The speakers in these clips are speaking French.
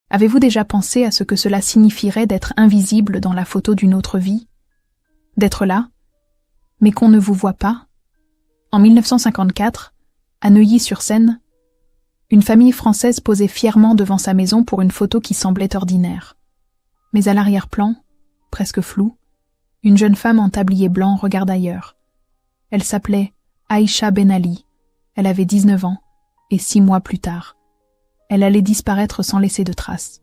Avez-vous déjà pensé à ce que cela signifierait d'être invisible dans la photo d'une autre vie? D'être là, mais qu'on ne vous voit pas? En 1954, à Neuilly-sur-Seine, une famille française posait fièrement devant sa maison pour une photo qui semblait ordinaire. Mais à l'arrière-plan, presque flou, une jeune femme en tablier blanc regarde ailleurs. Elle s'appelait Aïcha Ben Ali. Elle avait 19 ans, et 6 mois plus tard, elle allait disparaître sans laisser de traces.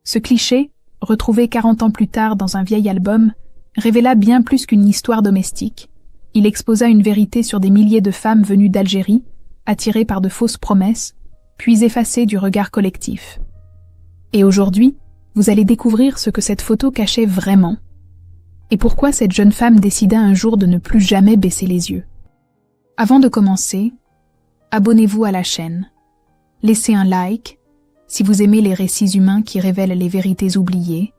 Ce cliché, retrouvé 40 ans plus tard dans un vieil album, révéla bien plus qu'une histoire domestique. Il exposa une vérité sur des milliers de femmes venues d'Algérie, attirées par de fausses promesses, puis effacées du regard collectif. Et aujourd'hui, vous allez découvrir ce que cette photo cachait vraiment, et pourquoi cette jeune femme décida un jour de ne plus jamais baisser les yeux. Avant de commencer, abonnez-vous à la chaîne, laissez un like si vous aimez les récits humains qui révèlent les vérités oubliées,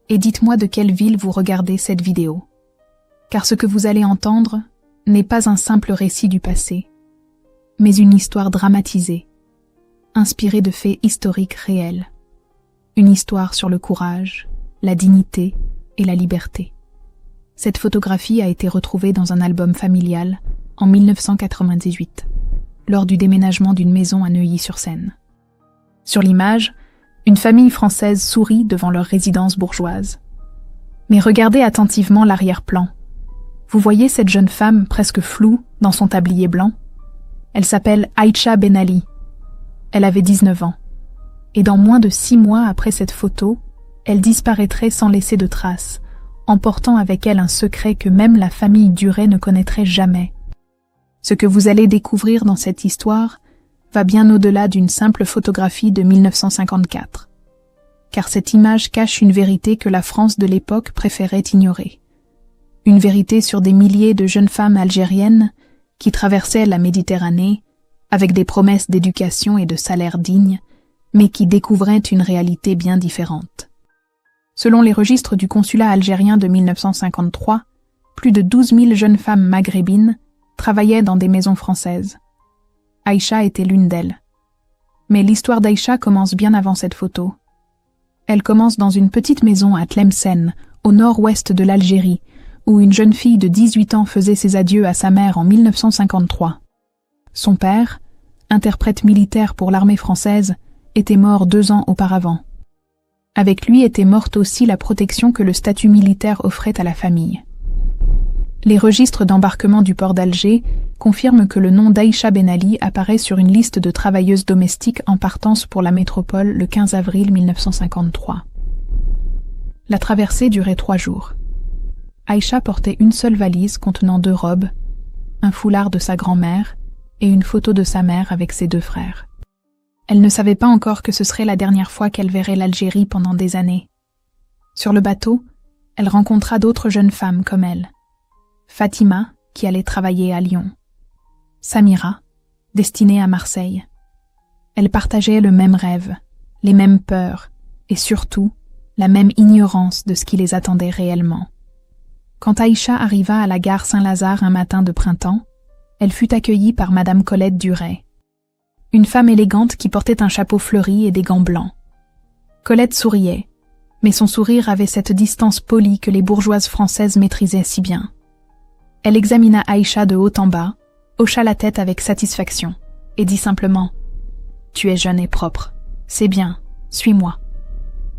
et dites-moi de quelle ville vous regardez cette vidéo. Car ce que vous allez entendre n'est pas un simple récit du passé, mais une histoire dramatisée, inspirée de faits historiques réels. Une histoire sur le courage, la dignité et la liberté. Cette photographie a été retrouvée dans un album familial en 1998, lors du déménagement d'une maison à Neuilly-sur-Seine. Sur l'image, une famille française sourit devant leur résidence bourgeoise. Mais regardez attentivement l'arrière-plan. Vous voyez cette jeune femme presque floue dans son tablier blanc? Elle s'appelle Aïcha Ben Ali. Elle avait 19 ans. Et dans moins de 6 mois après cette photo, elle disparaîtrait sans laisser de traces, emportant avec elle un secret que même la famille Duret ne connaîtrait jamais. Ce que vous allez découvrir dans cette histoire va bien au-delà d'une simple photographie de 1954. Car cette image cache une vérité que la France de l'époque préférait ignorer. Une vérité sur des milliers de jeunes femmes algériennes qui traversaient la Méditerranée avec des promesses d'éducation et de salaire dignes, mais qui découvraient une réalité bien différente. Selon les registres du consulat algérien de 1953, plus de 12 000 jeunes femmes maghrébines travaillaient dans des maisons françaises. Aïcha était l'une d'elles. Mais l'histoire d'Aïcha commence bien avant cette photo. Elle commence dans une petite maison à Tlemcen, au nord-ouest de l'Algérie, où une jeune fille de 18 ans faisait ses adieux à sa mère en 1953. Son père, interprète militaire pour l'armée française, était mort 2 ans auparavant. Avec lui était morte aussi la protection que le statut militaire offrait à la famille. Les registres d'embarquement du port d'Alger confirment que le nom d'Aïcha Ben Ali apparaît sur une liste de travailleuses domestiques en partance pour la métropole le 15 avril 1953. La traversée durait 3 jours. Aïcha portait une seule valise contenant 2 robes, un foulard de sa grand-mère et une photo de sa mère avec ses 2 frères. Elle ne savait pas encore que ce serait la dernière fois qu'elle verrait l'Algérie pendant des années. Sur le bateau, elle rencontra d'autres jeunes femmes comme elle. Fatima, qui allait travailler à Lyon. Samira, destinée à Marseille. Elles partageaient le même rêve, les mêmes peurs, et surtout, la même ignorance de ce qui les attendait réellement. Quand Aïcha arriva à la gare Saint-Lazare un matin de printemps, elle fut accueillie par Madame Colette Duret, une femme élégante qui portait un chapeau fleuri et des gants blancs. Colette souriait, mais son sourire avait cette distance polie que les bourgeoises françaises maîtrisaient si bien. Elle examina Aïcha de haut en bas, hocha la tête avec satisfaction, et dit simplement « Tu es jeune et propre. C'est bien, suis-moi. »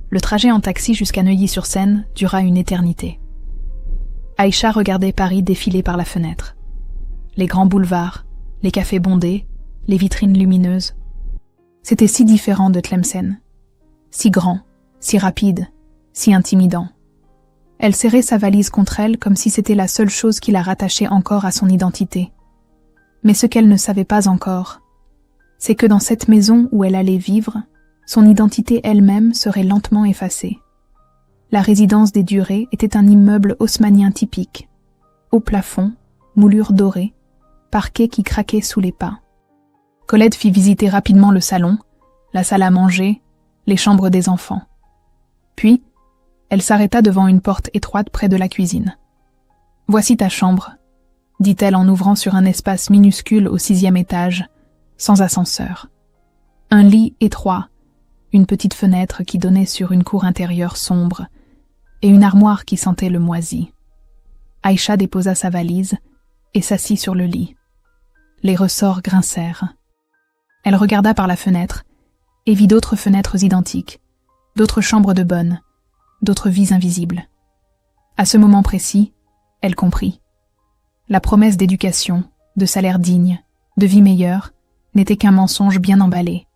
Le trajet en taxi jusqu'à Neuilly-sur-Seine dura une éternité. Aïcha regardait Paris défiler par la fenêtre. Les grands boulevards, les cafés bondés, les vitrines lumineuses. C'était si différent de Tlemcen. Si grand, si rapide, si intimidant. Elle serrait sa valise contre elle comme si c'était la seule chose qui la rattachait encore à son identité. Mais ce qu'elle ne savait pas encore, c'est que dans cette maison où elle allait vivre, son identité elle-même serait lentement effacée. La résidence des Duret était un immeuble haussmannien typique. Haut plafond, moulure dorée, parquet qui craquait sous les pas. Colette fit visiter rapidement le salon, la salle à manger, les chambres des enfants. Puis, elle s'arrêta devant une porte étroite près de la cuisine. « Voici ta chambre », dit-elle en ouvrant sur un espace minuscule au 6e étage, sans ascenseur. Un lit étroit, une petite fenêtre qui donnait sur une cour intérieure sombre et une armoire qui sentait le moisi. Aïcha déposa sa valise et s'assit sur le lit. Les ressorts grincèrent. Elle regarda par la fenêtre et vit d'autres fenêtres identiques, d'autres chambres de bonne, d'autres vies invisibles. À ce moment précis, elle comprit. La promesse d'éducation, de salaire digne, de vie meilleure, n'était qu'un mensonge bien emballé.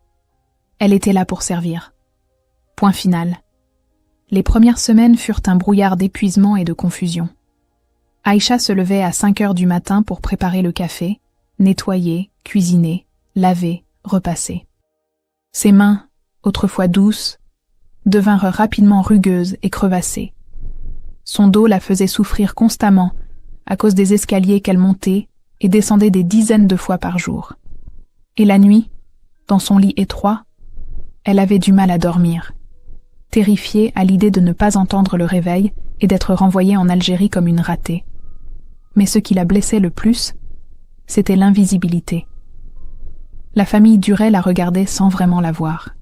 Elle était là pour servir. Point final. Les premières semaines furent un brouillard d'épuisement et de confusion. Aïcha se levait à 5 heures du matin pour préparer le café, nettoyer, cuisiner, laver, repasser. Ses mains, autrefois douces, devinrent rapidement rugueuses et crevassées. Son dos la faisait souffrir constamment à cause des escaliers qu'elle montait et descendait des dizaines de fois par jour. Et la nuit, dans son lit étroit, elle avait du mal à dormir, terrifiée à l'idée de ne pas entendre le réveil et d'être renvoyée en Algérie comme une ratée. Mais ce qui la blessait le plus, c'était l'invisibilité. La famille Duret la regardait sans vraiment la voir.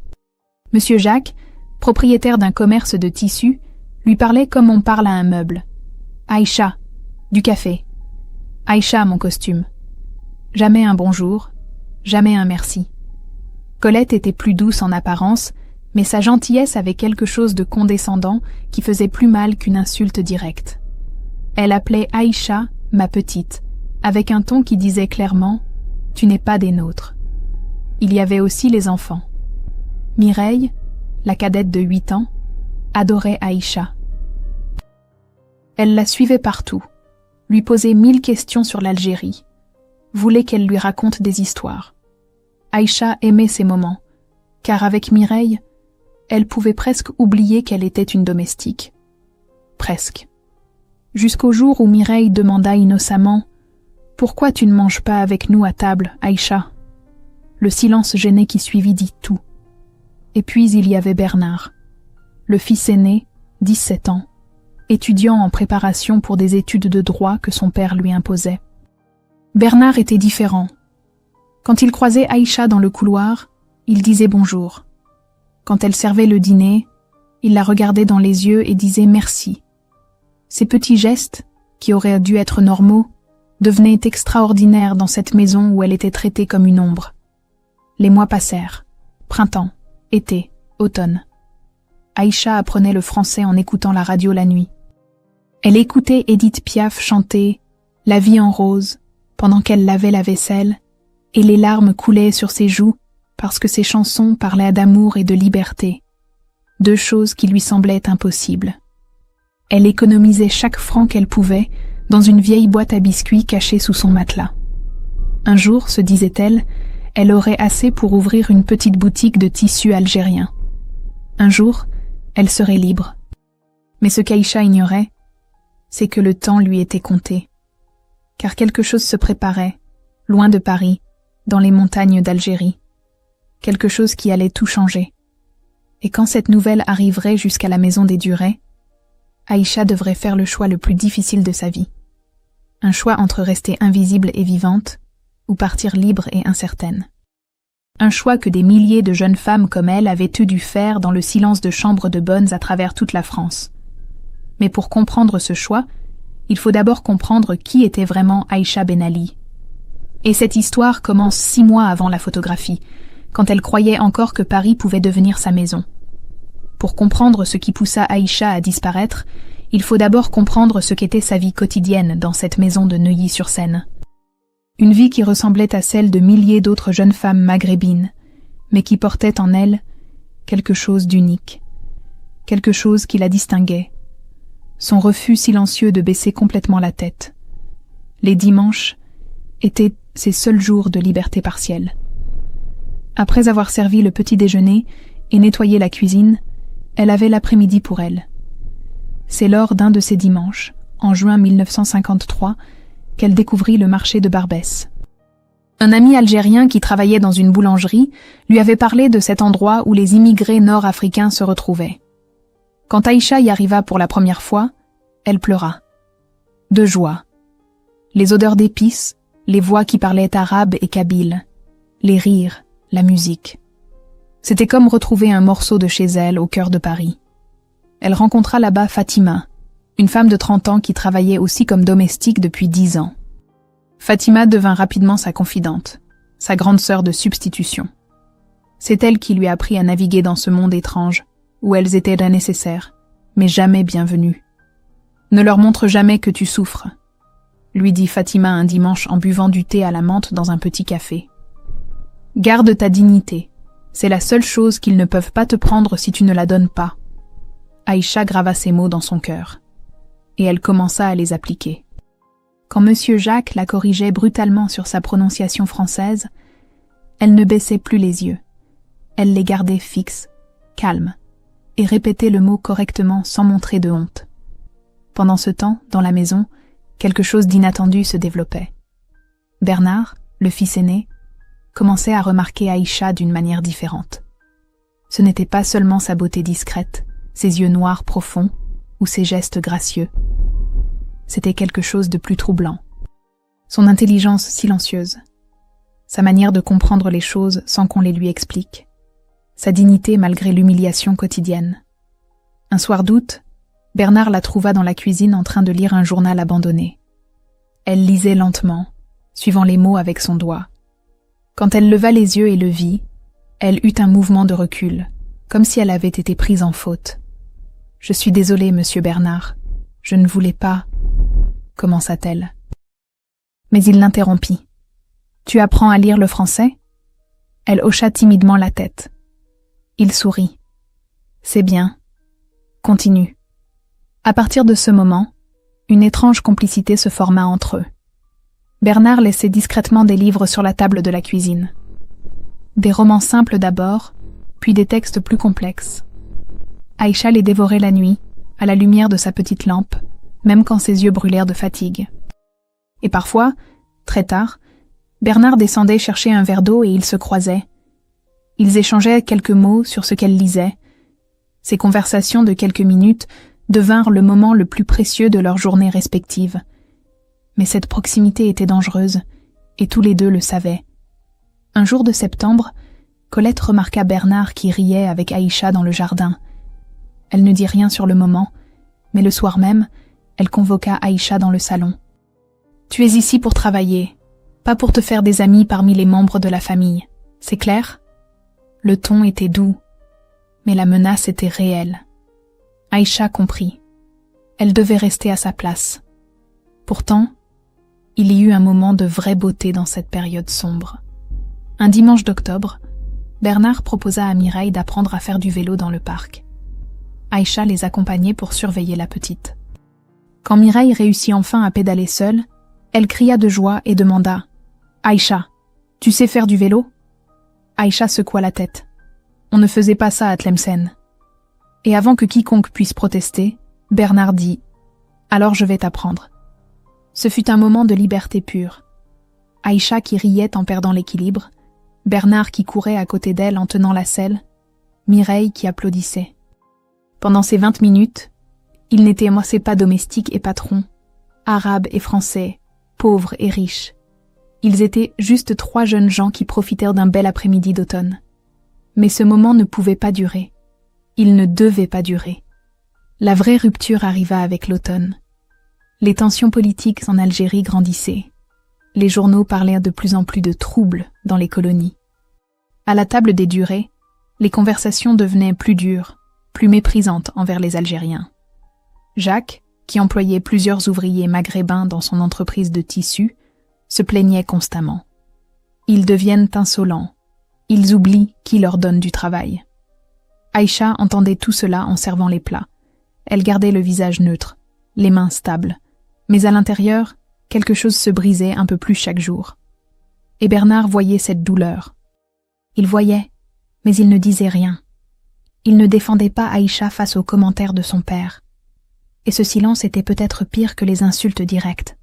Monsieur Jacques, propriétaire d'un commerce de tissus, lui parlait comme on parle à un meuble. « Aïcha, du café. Aïcha, mon costume. » Jamais un bonjour, jamais un merci. Colette était plus douce en apparence, mais sa gentillesse avait quelque chose de condescendant qui faisait plus mal qu'une insulte directe. Elle appelait Aïcha « ma petite », avec un ton qui disait clairement « tu n'es pas des nôtres ». Il y avait aussi les enfants. Mireille, la cadette de 8 ans, adorait Aïcha. Elle la suivait partout, lui posait 1000 questions sur l'Algérie, voulait qu'elle lui raconte des histoires. Aïcha aimait ces moments, car avec Mireille, elle pouvait presque oublier qu'elle était une domestique. Presque. Jusqu'au jour où Mireille demanda innocemment « Pourquoi tu ne manges pas avec nous à table, Aïcha ?» Le silence gêné qui suivit dit tout. Et puis il y avait Bernard, le fils aîné, 17 ans, étudiant en préparation pour des études de droit que son père lui imposait. Bernard était différent. Quand il croisait Aïcha dans le couloir, il disait bonjour. Quand elle servait le dîner, il la regardait dans les yeux et disait merci. Ces petits gestes, qui auraient dû être normaux, devenaient extraordinaires dans cette maison où elle était traitée comme une ombre. Les mois passèrent. Printemps, été, automne. Aïcha apprenait le français en écoutant la radio la nuit. Elle écoutait Édith Piaf chanter « La vie en rose » pendant qu'elle lavait la vaisselle, et les larmes coulaient sur ses joues parce que ses chansons parlaient d'amour et de liberté, deux choses qui lui semblaient impossibles. Elle économisait chaque franc qu'elle pouvait dans une vieille boîte à biscuits cachée sous son matelas. Un jour, se disait-elle, elle aurait assez pour ouvrir une petite boutique de tissus algériens. Un jour, elle serait libre. Mais ce qu'Aïcha ignorait, c'est que le temps lui était compté. Car quelque chose se préparait, loin de Paris, dans les montagnes d'Algérie. Quelque chose qui allait tout changer. Et quand cette nouvelle arriverait jusqu'à la maison des Duret, Aïcha devrait faire le choix le plus difficile de sa vie. Un choix entre rester invisible et vivante, ou partir libre et incertaine. Un choix que des milliers de jeunes femmes comme elle avaient eu dû faire dans le silence de chambres de bonnes à travers toute la France. Mais pour comprendre ce choix, il faut d'abord comprendre qui était vraiment Aïcha Ben Ali. Et cette histoire commence 6 mois avant la photographie, quand elle croyait encore que Paris pouvait devenir sa maison. Pour comprendre ce qui poussa Aïcha à disparaître, il faut d'abord comprendre ce qu'était sa vie quotidienne dans cette maison de Neuilly-sur-Seine. Une vie qui ressemblait à celle de milliers d'autres jeunes femmes maghrébines, mais qui portait en elle quelque chose d'unique, quelque chose qui la distinguait, son refus silencieux de baisser complètement la tête. Les dimanches étaient ses seuls jours de liberté partielle. Après avoir servi le petit déjeuner et nettoyé la cuisine, elle avait l'après-midi pour elle. C'est lors d'un de ces dimanches, en juin 1953, qu'elle découvrit le marché de Barbès. Un ami algérien qui travaillait dans une boulangerie lui avait parlé de cet endroit où les immigrés nord-africains se retrouvaient. Quand Aïcha y arriva pour la première fois, elle pleura. De joie. Les odeurs d'épices, les voix qui parlaient arabe et kabyle, les rires, la musique. C'était comme retrouver un morceau de chez elle au cœur de Paris. Elle rencontra là-bas Fatima, une femme de 30 ans qui travaillait aussi comme domestique depuis 10 ans. Fatima devint rapidement sa confidente, sa grande sœur de substitution. C'est elle qui lui a appris à naviguer dans ce monde étrange, où elles étaient là nécessaires, mais jamais bienvenues. « Ne leur montre jamais que tu souffres », lui dit Fatima un dimanche en buvant du thé à la menthe dans un petit café. « Garde ta dignité, c'est la seule chose qu'ils ne peuvent pas te prendre si tu ne la donnes pas. » Aïcha grava ces mots dans son cœur, et elle commença à les appliquer. Quand Monsieur Jacques la corrigeait brutalement sur sa prononciation française, elle ne baissait plus les yeux. Elle les gardait fixes, calmes, et répétait le mot correctement sans montrer de honte. Pendant ce temps, dans la maison, quelque chose d'inattendu se développait. Bernard, le fils aîné, commençait à remarquer Aïcha d'une manière différente. Ce n'était pas seulement sa beauté discrète, ses yeux noirs profonds ou ses gestes gracieux. C'était quelque chose de plus troublant. Son intelligence silencieuse, sa manière de comprendre les choses sans qu'on les lui explique, sa dignité malgré l'humiliation quotidienne. Un soir d'août, Bernard la trouva dans la cuisine en train de lire un journal abandonné. Elle lisait lentement, suivant les mots avec son doigt. Quand elle leva les yeux et le vit, elle eut un mouvement de recul, comme si elle avait été prise en faute. « Je suis désolée, monsieur Bernard. Je ne voulais pas... » commença-t-elle. Mais il l'interrompit. « Tu apprends à lire le français ?» Elle hocha timidement la tête. Il sourit. « C'est bien. Continue. » À partir de ce moment, une étrange complicité se forma entre eux. Bernard laissait discrètement des livres sur la table de la cuisine. Des romans simples d'abord, puis des textes plus complexes. Aïcha les dévorait la nuit, à la lumière de sa petite lampe, même quand ses yeux brûlèrent de fatigue. Et parfois, très tard, Bernard descendait chercher un verre d'eau et ils se croisaient. Ils échangeaient quelques mots sur ce qu'elle lisait. Ces conversations de quelques minutes devinrent le moment le plus précieux de leurs journées respectives. Mais cette proximité était dangereuse, et tous les deux le savaient. Un jour de septembre, Colette remarqua Bernard qui riait avec Aïcha dans le jardin. Elle ne dit rien sur le moment, mais le soir même, elle convoqua Aïcha dans le salon. « Tu es ici pour travailler, pas pour te faire des amis parmi les membres de la famille, c'est clair ?» Le ton était doux, mais la menace était réelle. Aïcha comprit. Elle devait rester à sa place. Pourtant, il y eut un moment de vraie beauté dans cette période sombre. Un dimanche d'octobre, Bernard proposa à Mireille d'apprendre à faire du vélo dans le parc. Aïcha les accompagnait pour surveiller la petite. Quand Mireille réussit enfin à pédaler seule, elle cria de joie et demanda « Aïcha, tu sais faire du vélo ?» Aïcha secoua la tête. On ne faisait pas ça à Tlemcen. Et avant que quiconque puisse protester, Bernard dit « Alors je vais t'apprendre. » Ce fut un moment de liberté pure. Aïcha qui riait en perdant l'équilibre, Bernard qui courait à côté d'elle en tenant la selle, Mireille qui applaudissait. Pendant ces 20 minutes, ils n'étaient pas domestiques et patrons, arabes et français, pauvres et riches. Ils étaient juste 3 jeunes gens qui profitèrent d'un bel après-midi d'automne. Mais ce moment ne pouvait pas durer. Il ne devait pas durer. La vraie rupture arriva avec l'automne. Les tensions politiques en Algérie grandissaient. Les journaux parlaient de plus en plus de troubles dans les colonies. À la table des Durée, les conversations devenaient plus dures, plus méprisantes envers les Algériens. Jacques, qui employait plusieurs ouvriers maghrébins dans son entreprise de tissus, se plaignait constamment. Ils deviennent insolents. Ils oublient qui leur donne du travail. Aïcha entendait tout cela en servant les plats. Elle gardait le visage neutre, les mains stables. Mais à l'intérieur, quelque chose se brisait un peu plus chaque jour. Et Bernard voyait cette douleur. Il voyait, mais il ne disait rien. Il ne défendait pas Aïcha face aux commentaires de son père. Et ce silence était peut-être pire que les insultes directes.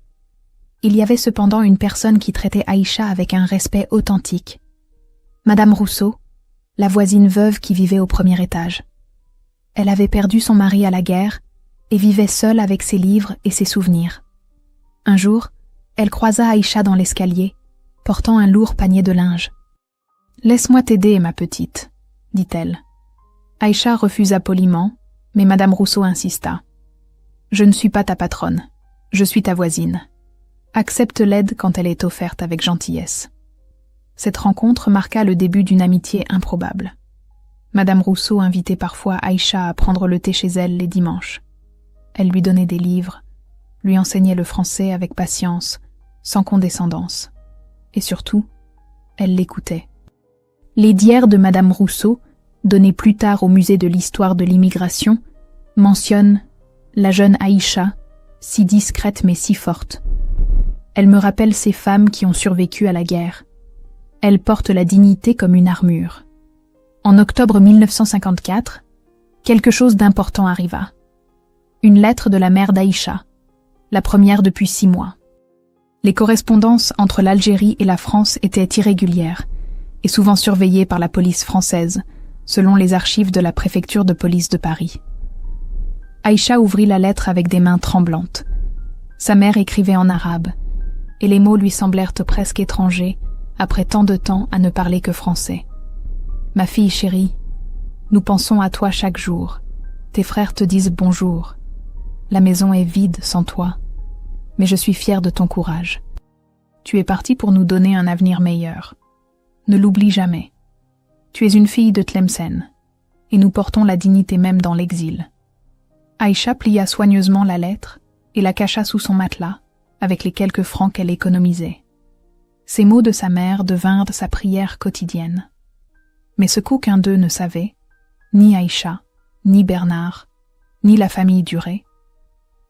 Il y avait cependant une personne qui traitait Aïcha avec un respect authentique. Madame Rousseau, la voisine veuve qui vivait au premier étage. Elle avait perdu son mari à la guerre et vivait seule avec ses livres et ses souvenirs. Un jour, elle croisa Aïcha dans l'escalier, portant un lourd panier de linge. « Laisse-moi t'aider, ma petite. dit-elle. Aïcha refusa poliment, mais Madame Rousseau insista. « Je ne suis pas ta patronne, je suis ta voisine. Accepte l'aide quand elle est offerte avec gentillesse. » Cette rencontre marqua le début d'une amitié improbable. Madame Rousseau invitait parfois Aïcha à prendre le thé chez elle les dimanches. Elle lui donnait des livres, lui enseignait le français avec patience, sans condescendance. Et surtout, elle l'écoutait. Les diaires de Madame Rousseau, donnés plus tard au musée de l'histoire de l'immigration, mentionnent la jeune Aïcha, si discrète mais si forte. Elle me rappelle ces femmes qui ont survécu à la guerre. Elle porte la dignité comme une armure. En octobre 1954, quelque chose d'important arriva. Une lettre de la mère d'Aïcha, la première depuis 6 mois. Les correspondances entre l'Algérie et la France étaient irrégulières et souvent surveillées par la police française, selon les archives de la préfecture de police de Paris. Aïcha ouvrit la lettre avec des mains tremblantes. Sa mère écrivait en arabe, et les mots lui semblèrent presque étrangers après tant de temps à ne parler que français. « Ma fille chérie, nous pensons à toi chaque jour. Tes frères te disent bonjour. La maison est vide sans toi, mais je suis fière de ton courage. Tu es partie pour nous donner un avenir meilleur. Ne l'oublie jamais. Tu es une fille de Tlemcen, et nous portons la dignité même dans l'exil. » Aïcha plia soigneusement la lettre et la cacha sous son matelas, avec les quelques francs qu'elle économisait. Ces mots de sa mère devinrent sa prière quotidienne. Mais ce qu'aucun d'eux ne savait, ni Aïcha, ni Bernard, ni la famille Duré,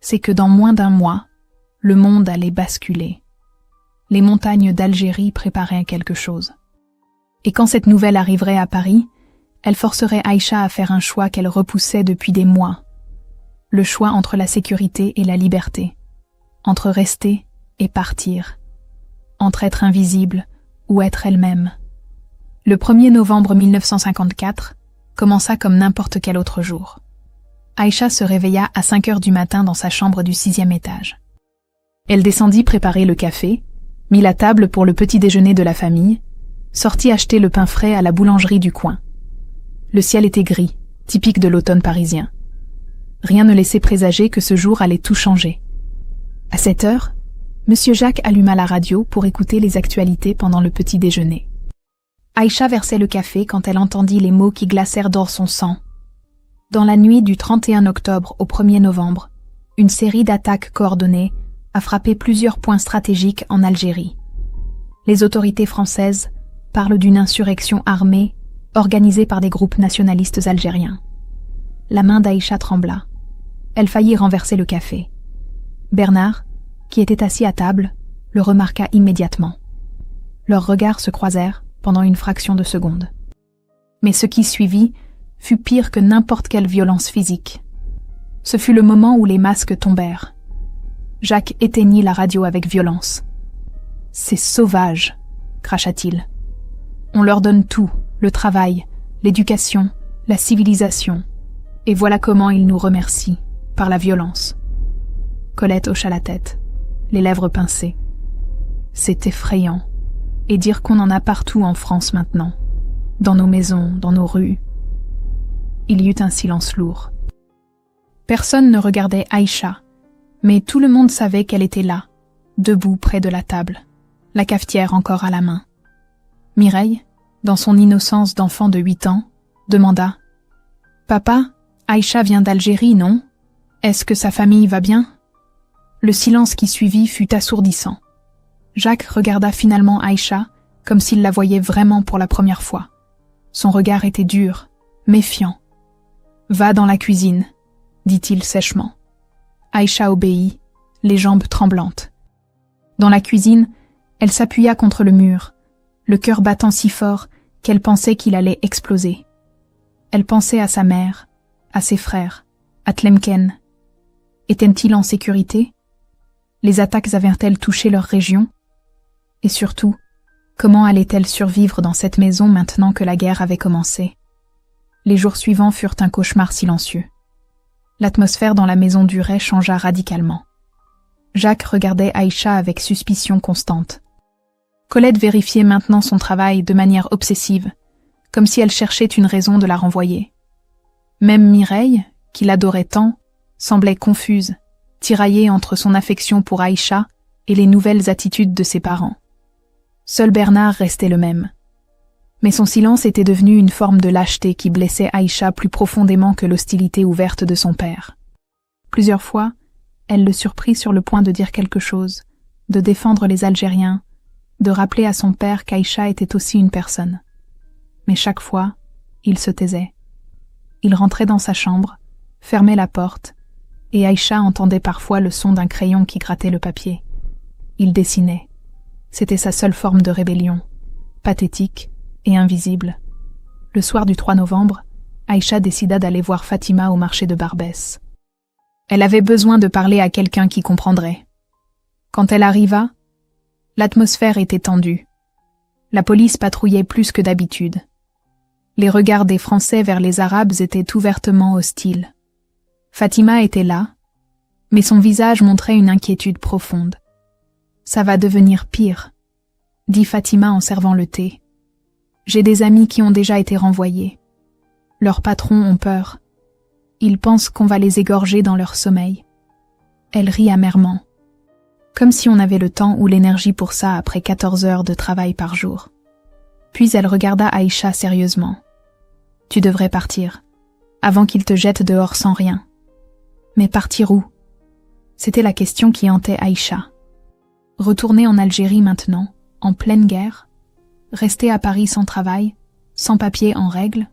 c'est que dans moins d'1 mois, le monde allait basculer. Les montagnes d'Algérie préparaient quelque chose. Et quand cette nouvelle arriverait à Paris, elle forcerait Aïcha à faire un choix qu'elle repoussait depuis des mois. Le choix entre la sécurité et la liberté, entre rester et partir, entre être invisible ou être elle-même. Le 1er novembre 1954 commença comme n'importe quel autre jour. Aïcha se réveilla à 5 heures du matin dans sa chambre du 6e étage. Elle descendit préparer le café, mit la table pour le petit déjeuner de la famille, sortit acheter le pain frais à la boulangerie du coin. Le ciel était gris, typique de l'automne parisien. Rien ne laissait présager que ce jour allait tout changer. À 7 heures, Monsieur Jacques alluma la radio pour écouter les actualités pendant le petit déjeuner. Aïcha versait le café quand elle entendit les mots qui glacèrent dans son sang. Dans la nuit du 31 octobre au 1er novembre, une série d'attaques coordonnées a frappé plusieurs points stratégiques en Algérie. Les autorités françaises parlent d'une insurrection armée organisée par des groupes nationalistes algériens. La main d'Aïcha trembla. Elle faillit renverser le café. Bernard, qui était assis à table, le remarqua immédiatement. Leurs regards se croisèrent pendant une fraction de seconde. Mais ce qui suivit fut pire que n'importe quelle violence physique. Ce fut le moment où les masques tombèrent. Jacques éteignit la radio avec violence. « C'est sauvage !» cracha-t-il. « On leur donne tout, le travail, l'éducation, la civilisation. Et voilà comment ils nous remercient, par la violence. » Colette hocha la tête, les lèvres pincées. « C'est effrayant. Et dire qu'on en a partout en France maintenant. Dans nos maisons, dans nos rues. » Il y eut un silence lourd. Personne ne regardait Aïcha, mais tout le monde savait qu'elle était là, debout près de la table, la cafetière encore à la main. Mireille, dans son innocence d'enfant de 8 ans, demanda « Papa, Aïcha vient d'Algérie, non? Est-ce que sa famille va bien ?» Le silence qui suivit fut assourdissant. Jacques regarda finalement Aïcha comme s'il la voyait vraiment pour la première fois. Son regard était dur, méfiant. « Va dans la cuisine », dit-il sèchement. Aïcha obéit, les jambes tremblantes. Dans la cuisine, elle s'appuya contre le mur, le cœur battant si fort qu'elle pensait qu'il allait exploser. Elle pensait à sa mère, à ses frères, à Tlemcen. Étaient-ils en sécurité? Les attaques avaient-elles touché leur région? Et surtout, comment allait-elle survivre dans cette maison maintenant que la guerre avait commencé? Les jours suivants furent un cauchemar silencieux. L'atmosphère dans la maison Duré changea radicalement. Jacques regardait Aïcha avec suspicion constante. Colette vérifiait maintenant son travail de manière obsessive, comme si elle cherchait une raison de la renvoyer. Même Mireille, qui l'adorait tant, semblait confuse, tiraillée entre son affection pour Aïcha et les nouvelles attitudes de ses parents. Seul Bernard restait le même. Mais son silence était devenu une forme de lâcheté qui blessait Aïcha plus profondément que l'hostilité ouverte de son père. Plusieurs fois, elle le surprit sur le point de dire quelque chose, de défendre les Algériens, de rappeler à son père qu'Aïcha était aussi une personne. Mais chaque fois, il se taisait. Il rentrait dans sa chambre, fermait la porte, et Aïcha entendait parfois le son d'un crayon qui grattait le papier. Il dessinait. C'était sa seule forme de rébellion, pathétique et invisible. Le soir du 3 novembre, Aïcha décida d'aller voir Fatima au marché de Barbès. Elle avait besoin de parler à quelqu'un qui comprendrait. Quand elle arriva, l'atmosphère était tendue. La police patrouillait plus que d'habitude. Les regards des Français vers les Arabes étaient ouvertement hostiles. Fatima était là, mais son visage montrait une inquiétude profonde. « Ça va devenir pire », dit Fatima en servant le thé. « J'ai des amis qui ont déjà été renvoyés. Leurs patrons ont peur. Ils pensent qu'on va les égorger dans leur sommeil. » Elle rit amèrement, comme si on avait le temps ou l'énergie pour ça après 14 heures de travail par jour. Puis elle regarda Aïcha sérieusement. « Tu devrais partir, avant qu'il te jette dehors sans rien. » Mais partir où? C'était la question qui hantait Aïcha. Retourner en Algérie maintenant, en pleine guerre? Rester à Paris sans travail, sans papier en règle?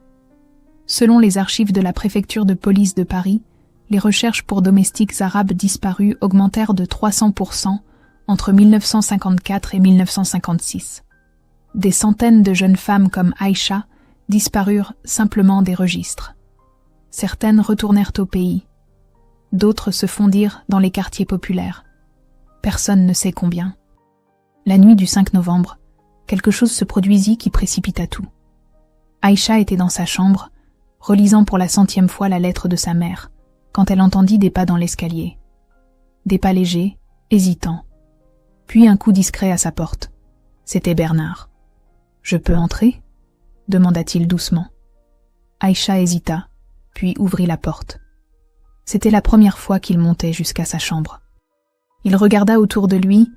Selon les archives de la préfecture de police de Paris, les recherches pour domestiques arabes disparus augmentèrent de 300% entre 1954 et 1956. Des centaines de jeunes femmes comme Aïcha disparurent simplement des registres. Certaines retournèrent au pays. D'autres se fondirent dans les quartiers populaires. Personne ne sait combien. La nuit du 5 novembre, quelque chose se produisit qui précipita tout. Aïcha était dans sa chambre, relisant pour la 100e fois la lettre de sa mère, quand elle entendit des pas dans l'escalier. Des pas légers, hésitants. Puis un coup discret à sa porte. C'était Bernard. « Je peux entrer ?» demanda-t-il doucement. Aïcha hésita, puis ouvrit la porte. C'était la première fois qu'il montait jusqu'à sa chambre. Il regarda autour de lui,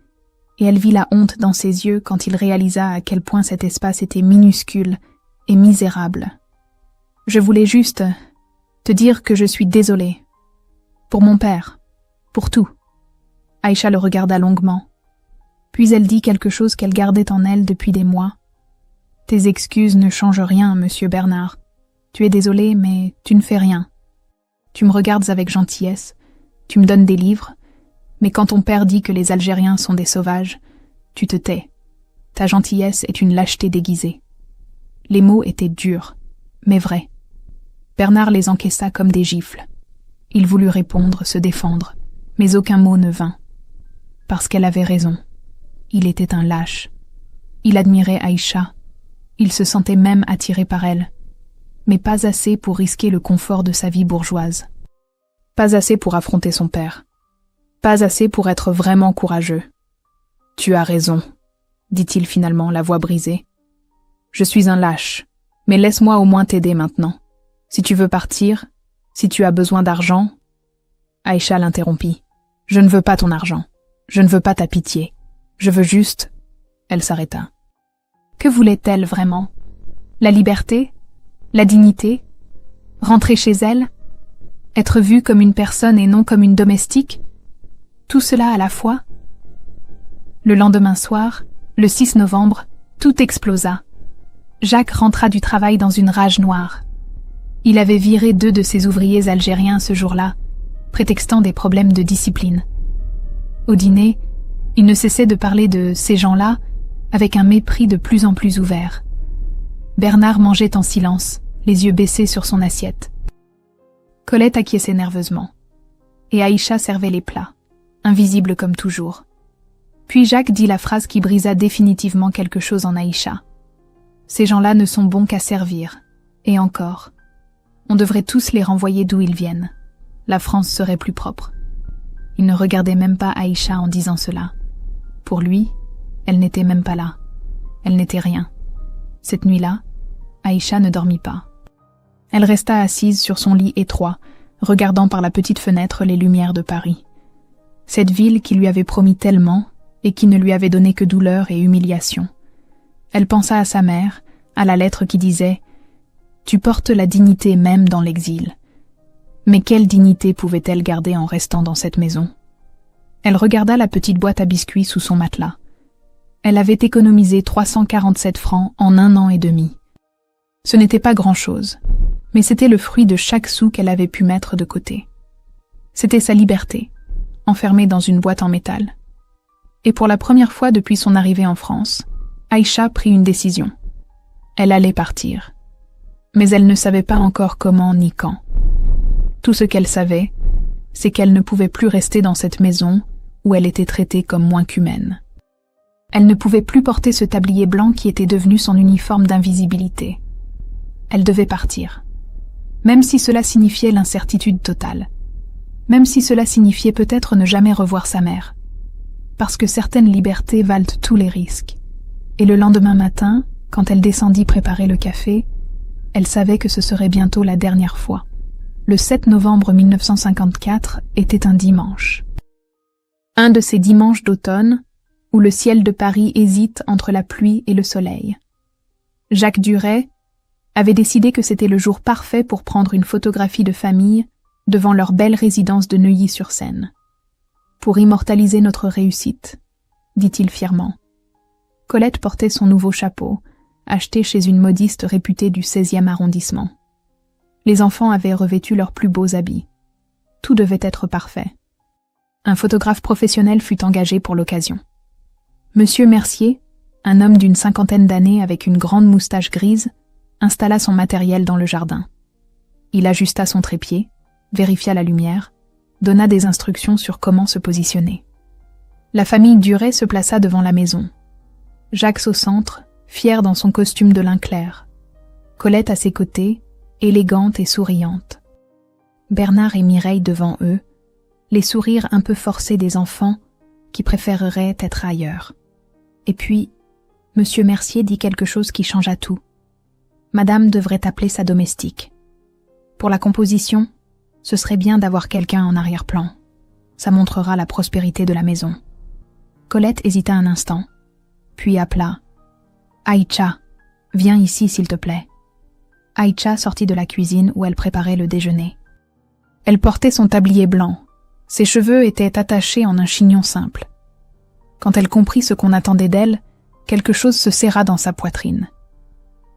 et elle vit la honte dans ses yeux quand il réalisa à quel point cet espace était minuscule et misérable. « Je voulais juste te dire que je suis désolée. Pour mon père. Pour tout. » Aïcha le regarda longuement. Puis elle dit quelque chose qu'elle gardait en elle depuis des mois. « Tes excuses ne changent rien, monsieur Bernard. Tu es désolé, mais tu ne fais rien. Tu me regardes avec gentillesse, tu me donnes des livres, mais quand ton père dit que les Algériens sont des sauvages, tu te tais. Ta gentillesse est une lâcheté déguisée. » Les mots étaient durs, mais vrais. Bernard les encaissa comme des gifles. Il voulut répondre, se défendre, mais aucun mot ne vint. Parce qu'elle avait raison. Il était un lâche. Il admirait Aïcha. Il se sentait même attiré par elle. Mais pas assez pour risquer le confort de sa vie bourgeoise. Pas assez pour affronter son père. Pas assez pour être vraiment courageux. « Tu as raison, » dit-il finalement, la voix brisée. « Je suis un lâche, mais laisse-moi au moins t'aider maintenant. Si tu veux partir, si tu as besoin d'argent... » Aïcha l'interrompit. « Je ne veux pas ton argent. Je ne veux pas ta pitié. Je veux juste... » Elle s'arrêta. Que voulait-elle vraiment? La liberté? La dignité? Rentrer chez elle? Être vue comme une personne et non comme une domestique? Tout cela à la fois? Le lendemain soir, le 6 novembre, tout explosa. Jacques rentra du travail dans une rage noire. Il avait viré 2 de ses ouvriers algériens ce jour-là, prétextant des problèmes de discipline. Au dîner, il ne cessait de parler de ces gens-là avec un mépris de plus en plus ouvert. Bernard mangeait en silence, les yeux baissés sur son assiette. Colette acquiesçait nerveusement, et Aïcha servait les plats, invisible comme toujours. Puis Jacques dit la phrase qui brisa définitivement quelque chose en Aïcha. Ces gens-là ne sont bons qu'à servir, et encore. On devrait tous les renvoyer d'où ils viennent. La France serait plus propre. Il ne regardait même pas Aïcha en disant cela. Pour lui, elle n'était même pas là. Elle n'était rien. Cette nuit-là, Aïcha ne dormit pas. Elle resta assise sur son lit étroit, regardant par la petite fenêtre les lumières de Paris. Cette ville qui lui avait promis tellement et qui ne lui avait donné que douleur et humiliation. Elle pensa à sa mère, à la lettre qui disait « Tu portes la dignité même dans l'exil ». Mais quelle dignité pouvait-elle garder en restant dans cette maison? Elle regarda la petite boîte à biscuits sous son matelas. Elle avait économisé 347 francs en 1 an et demi. Ce n'était pas grand-chose, mais c'était le fruit de chaque sou qu'elle avait pu mettre de côté. C'était sa liberté, enfermée dans une boîte en métal. Et pour la première fois depuis son arrivée en France, Aïcha prit une décision. Elle allait partir. Mais elle ne savait pas encore comment ni quand. Tout ce qu'elle savait, c'est qu'elle ne pouvait plus rester dans cette maison où elle était traitée comme moins qu'humaine. Elle ne pouvait plus porter ce tablier blanc qui était devenu son uniforme d'invisibilité. Elle devait partir. Même si cela signifiait l'incertitude totale. Même si cela signifiait peut-être ne jamais revoir sa mère. Parce que certaines libertés valent tous les risques. Et le lendemain matin, quand elle descendit préparer le café, elle savait que ce serait bientôt la dernière fois. Le 7 novembre 1954 était un dimanche. Un de ces dimanches d'automne où le ciel de Paris hésite entre la pluie et le soleil. Jacques Duret avait décidé que c'était le jour parfait pour prendre une photographie de famille devant leur belle résidence de Neuilly-sur-Seine. Pour immortaliser notre réussite, dit-il fièrement. Colette portait son nouveau chapeau, acheté chez une modiste réputée du 16e arrondissement. Les enfants avaient revêtu leurs plus beaux habits. Tout devait être parfait. Un photographe professionnel fut engagé pour l'occasion. Monsieur Mercier, un homme d'une 50aine d'années avec une grande moustache grise, installa son matériel dans le jardin. Il ajusta son trépied, vérifia la lumière, donna des instructions sur comment se positionner. La famille Duret se plaça devant la maison. Jacques au centre, fier dans son costume de lin clair. Colette à ses côtés, élégante et souriante. Bernard et Mireille devant eux, les sourires un peu forcés des enfants qui préféreraient être ailleurs. Et puis, Monsieur Mercier dit quelque chose qui changea tout. Madame devrait appeler sa domestique. Pour la composition, ce serait bien d'avoir quelqu'un en arrière-plan. Ça montrera la prospérité de la maison. Colette hésita un instant, puis appela « Aïcha, viens ici s'il te plaît ». Aïcha sortit de la cuisine où elle préparait le déjeuner. Elle portait son tablier blanc. Ses cheveux étaient attachés en un chignon simple. Quand elle comprit ce qu'on attendait d'elle, quelque chose se serra dans sa poitrine.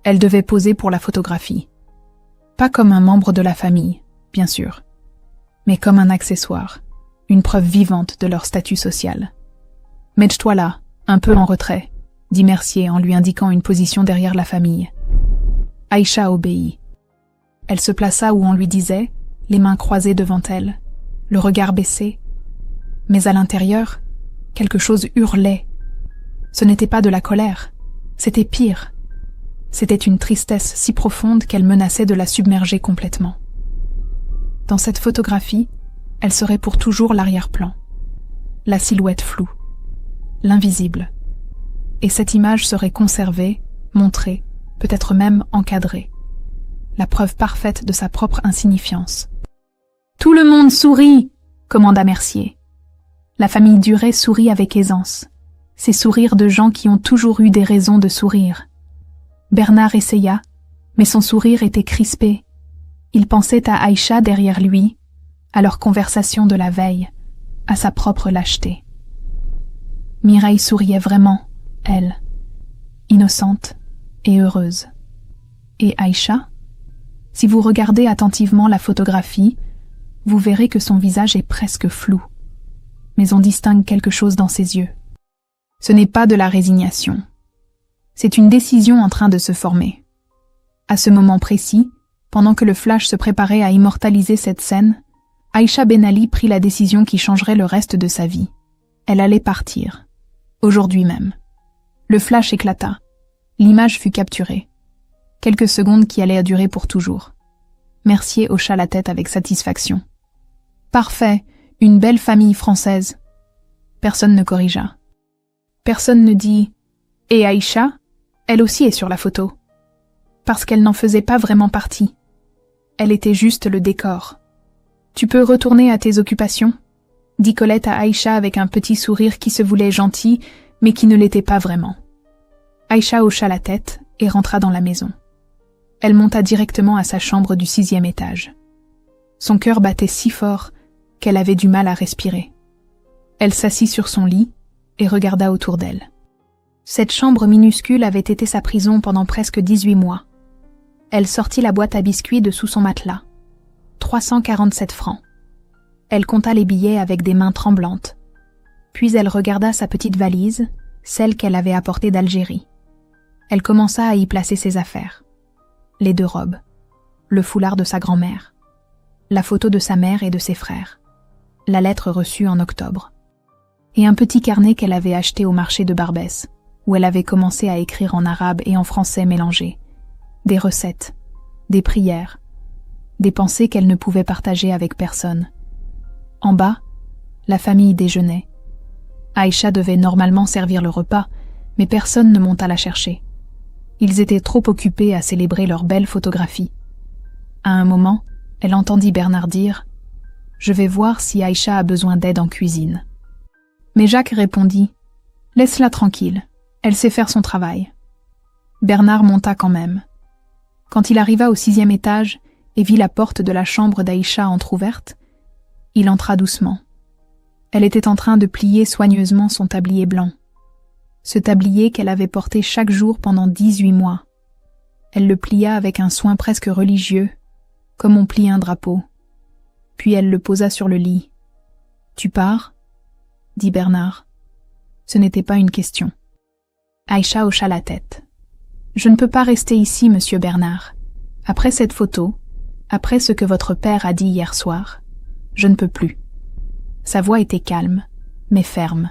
Elle devait poser pour la photographie. Pas comme un membre de la famille, bien sûr, mais comme un accessoire, une preuve vivante de leur statut social. « Mets-toi là, un peu en retrait », dit Mercier en lui indiquant une position derrière la famille. Aïcha obéit. Elle se plaça où on lui disait, les mains croisées devant elle, le regard baissé. Mais à l'intérieur, quelque chose hurlait. Ce n'était pas de la colère, c'était pire. C'était une tristesse si profonde qu'elle menaçait de la submerger complètement. Dans cette photographie, elle serait pour toujours l'arrière-plan, la silhouette floue, l'invisible. Et cette image serait conservée, montrée, peut-être même encadrée. La preuve parfaite de sa propre insignifiance. « Tout le monde sourit !» commanda Mercier. La famille Duret sourit avec aisance. Ces sourires de gens qui ont toujours eu des raisons de sourire. Bernard essaya, mais son sourire était crispé. Il pensait à Aïcha derrière lui, à leur conversation de la veille, à sa propre lâcheté. Mireille souriait vraiment, elle, innocente et heureuse. Et Aïcha? Si vous regardez attentivement la photographie, vous verrez que son visage est presque flou. Mais on distingue quelque chose dans ses yeux. Ce n'est pas de la résignation. C'est une décision en train de se former. À ce moment précis, pendant que le flash se préparait à immortaliser cette scène, Aïcha Ben Ali prit la décision qui changerait le reste de sa vie. Elle allait partir. Aujourd'hui même. Le flash éclata. L'image fut capturée. Quelques secondes qui allaient durer pour toujours. Mercier hocha la tête avec satisfaction. Parfait, une belle famille française. Personne ne corrigea. Personne ne dit « Et Aïcha, elle aussi est sur la photo ». parce qu'elle n'en faisait pas vraiment partie. Elle était juste le décor. « Tu peux retourner à tes occupations ?» dit Colette à Aïcha avec un petit sourire qui se voulait gentil, mais qui ne l'était pas vraiment. Aïcha hocha la tête et rentra dans la maison. Elle monta directement à sa chambre du 6e étage. Son cœur battait si fort qu'elle avait du mal à respirer. Elle s'assit sur son lit et regarda autour d'elle. Cette chambre minuscule avait été sa prison pendant presque 18 mois. Elle sortit la boîte à biscuits de sous son matelas. 347 francs. Elle compta les billets avec des mains tremblantes. Puis elle regarda sa petite valise, celle qu'elle avait apportée d'Algérie. Elle commença à y placer ses affaires. Les 2 robes, le foulard de sa grand-mère, la photo de sa mère et de ses frères, la lettre reçue en octobre, et un petit carnet qu'elle avait acheté au marché de Barbès, où elle avait commencé à écrire en arabe et en français mélangés, des recettes, des prières, des pensées qu'elle ne pouvait partager avec personne. En bas, la famille déjeunait. Aïcha devait normalement servir le repas, mais personne ne monta la chercher. Ils étaient trop occupés à célébrer leur belle photographie. À un moment, elle entendit Bernard dire « Je vais voir si Aïcha a besoin d'aide en cuisine. » Mais Jacques répondit « Laisse-la tranquille, elle sait faire son travail. » Bernard monta quand même. Quand il arriva au 6e étage et vit la porte de la chambre d'Aïcha entr'ouverte, il entra doucement. Elle était en train de plier soigneusement son tablier blanc. Ce tablier qu'elle avait porté chaque jour pendant 18 mois. Elle le plia avec un soin presque religieux, comme on plie un drapeau. Puis elle le posa sur le lit. « Tu pars ?» dit Bernard. Ce n'était pas une question. Aïcha hocha la tête. « Je ne peux pas rester ici, monsieur Bernard. Après cette photo, après ce que votre père a dit hier soir, je ne peux plus. » Sa voix était calme, mais ferme.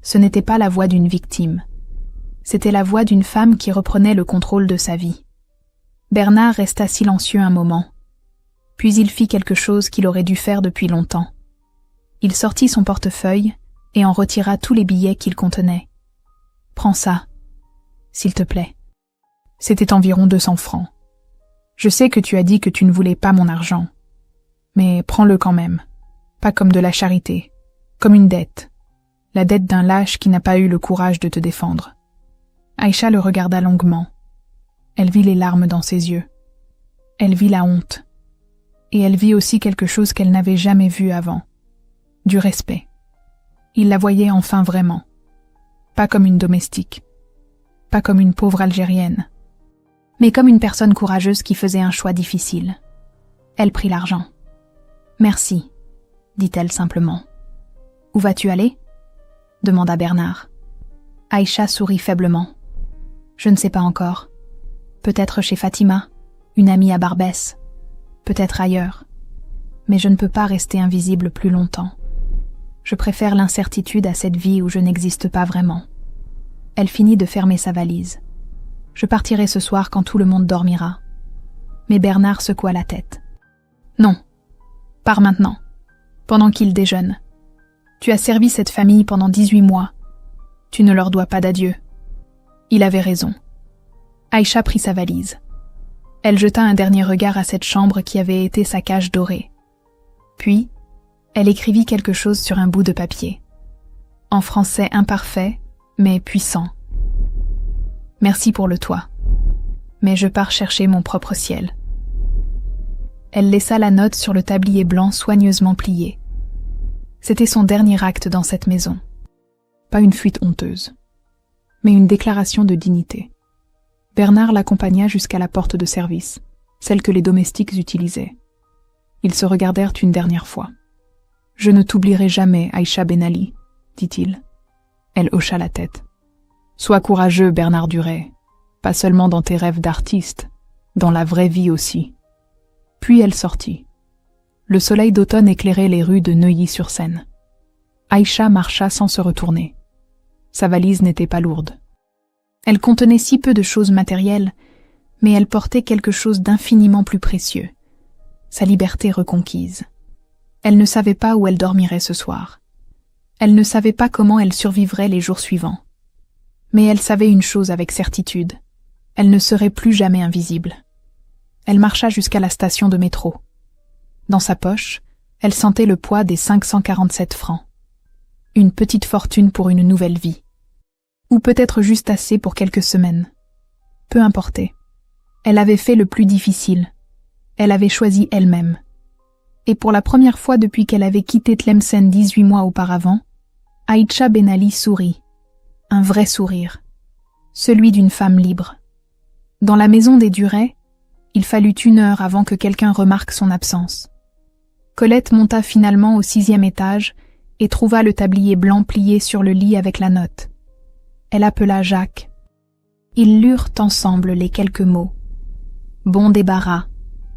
Ce n'était pas la voix d'une victime. C'était la voix d'une femme qui reprenait le contrôle de sa vie. Bernard resta silencieux un moment. Puis il fit quelque chose qu'il aurait dû faire depuis longtemps. Il sortit son portefeuille et en retira tous les billets qu'il contenait. « Prends ça, s'il te plaît. » C'était environ 200 francs. « Je sais que tu as dit que tu ne voulais pas mon argent. Mais prends-le quand même. Pas comme de la charité, comme une dette. La dette d'un lâche qui n'a pas eu le courage de te défendre. » Aïcha le regarda longuement. Elle vit les larmes dans ses yeux. Elle vit la honte. Et elle vit aussi quelque chose qu'elle n'avait jamais vu avant. Du respect. Il la voyait enfin vraiment. Pas comme une domestique. Pas comme une pauvre Algérienne. Mais comme une personne courageuse qui faisait un choix difficile. Elle prit l'argent. « Merci », dit-elle simplement. « Où vas-tu aller ?» demanda Bernard. Aïcha sourit faiblement. « Je ne sais pas encore. Peut-être chez Fatima, une amie à Barbès. Peut-être ailleurs. Mais je ne peux pas rester invisible plus longtemps. Je préfère l'incertitude à cette vie où je n'existe pas vraiment. » Elle finit de fermer sa valise. « Je partirai ce soir quand tout le monde dormira. » Mais Bernard secoua la tête. « Non. Pars maintenant, pendant qu'ils déjeunent. Tu as servi cette famille pendant 18 mois. Tu ne leur dois pas d'adieu. » Il avait raison. Aïcha prit sa valise. Elle jeta un dernier regard à cette chambre qui avait été sa cage dorée. Puis, elle écrivit quelque chose sur un bout de papier. En français imparfait, mais puissant. « Merci pour le toit. Mais je pars chercher mon propre ciel. » Elle laissa la note sur le tablier blanc soigneusement plié. C'était son dernier acte dans cette maison. Pas une fuite honteuse, mais une déclaration de dignité. Bernard l'accompagna jusqu'à la porte de service, celle que les domestiques utilisaient. Ils se regardèrent une dernière fois. « Je ne t'oublierai jamais, Aïcha Ben Ali, » dit-il. Elle hocha la tête. « Sois courageux, Bernard Duret, pas seulement dans tes rêves d'artiste, dans la vraie vie aussi. » Puis elle sortit. Le soleil d'automne éclairait les rues de Neuilly-sur-Seine. Aïcha marcha sans se retourner. Sa valise n'était pas lourde. Elle contenait si peu de choses matérielles, mais elle portait quelque chose d'infiniment plus précieux, sa liberté reconquise. Elle ne savait pas où elle dormirait ce soir. Elle ne savait pas comment elle survivrait les jours suivants. Mais elle savait une chose avec certitude. Elle ne serait plus jamais invisible. Elle marcha jusqu'à la station de métro. Dans sa poche, elle sentait le poids des 547 francs. Une petite fortune pour une nouvelle vie. Ou peut-être juste assez pour quelques semaines. Peu importait. Elle avait fait le plus difficile. Elle avait choisi elle-même. Et pour la première fois depuis qu'elle avait quitté Tlemcen 18 mois auparavant, Aïcha Ben Ali sourit. Un vrai sourire. Celui d'une femme libre. Dans la maison des Duret, il fallut 1 heure avant que quelqu'un remarque son absence. Colette monta finalement au 6e étage et trouva le tablier blanc plié sur le lit avec la note. Elle appela Jacques. Ils lurent ensemble les quelques mots. « Bon débarras »,